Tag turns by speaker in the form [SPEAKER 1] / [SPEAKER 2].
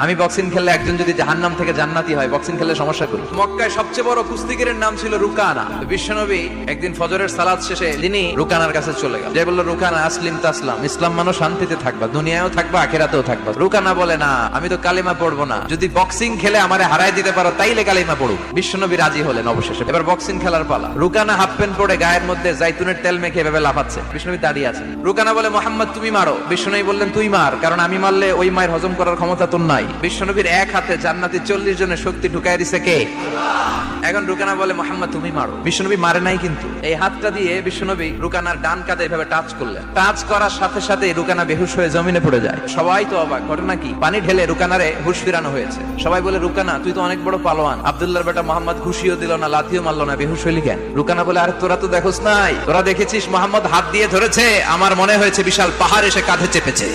[SPEAKER 1] আমি বক্সিং খেললে একজন যদি জাহান্নাম থেকে জান্নাতি হয়, বক্সিং খেললে সমস্যা করি। মক্কায় সবচেয়ে বড় কুস্তিগিরের নাম ছিল রুকানা। বিশ্বনবী একদিন ফজরের সালাত শেষে তিনি রুকানার কাছে চলে গেল, যে বলল, রুকানা আসলিম তাসলাম, ইসলাম মানো শান্তিতে থাকবা, দুনিয়ায়ও থাকবা আখিরাতেও থাকবা। রুকানা বলে, না, আমি তো কালিমা পড়বো না, যদি বক্সিং খেলে আমারে হারাই দিতে পারো তাইলে কালিমা পড়ুক। বিশ্বনবী রাজি হলেন অবশেষে। এবার বক্সিং খেলার পালা। রুকানা হাফ প্যান্ট পরে গায়ের মধ্যে জাইতুনের তেল মেখে এভাবে লাফাচ্ছে, বিশ্বনবী দাঁড়িয়ে আছেন। রুকানা বলে, মোহাম্মদ তুমি মারো। বিশ্বনবী বললেন, তুই মার, কারণ আমি মারলে ওই মায়ের হজম করার ক্ষমতা তোর নাই। বিশ্বনবীর এক হাতে জান্নাতি 40 জনের শক্তি ঢুকাই দিছে কে? এখন রুকানা বলে, মোহাম্মদ তুমি মারো। বিশ্বনবী মারে নাই, কিন্তু এই হাতটা দিয়ে বিশ্বনবী রুকানার ডান কাঁধে এভাবে টাচ করলেন। টাচ করার সাথে সাথে রুকানা বেহুশ হয়ে জমিনে পড়ে যায়। সবাই তো অবাক, ঘটনা কি? পানি ঢেলে রুকানারে হুঁশ ফিরানো হয়েছে। সবাই বলে, রুকানা তুই তো অনেক বড় পালোয়ান, আব্দুল্লাহর বেটা মোহাম্মদ ঘুষিও দিল না, লাথিও মারলো না, বেহুশ হইলি কেন? রুকানা বলে, আরে তোরা তো দেখোস নাই, তোরা দেখেছিস মোহাম্মদ হাত দিয়ে ধরেছে, আমার মনে হয়েছে বিশাল পাহাড় এসে কাঁধে চেপেছে।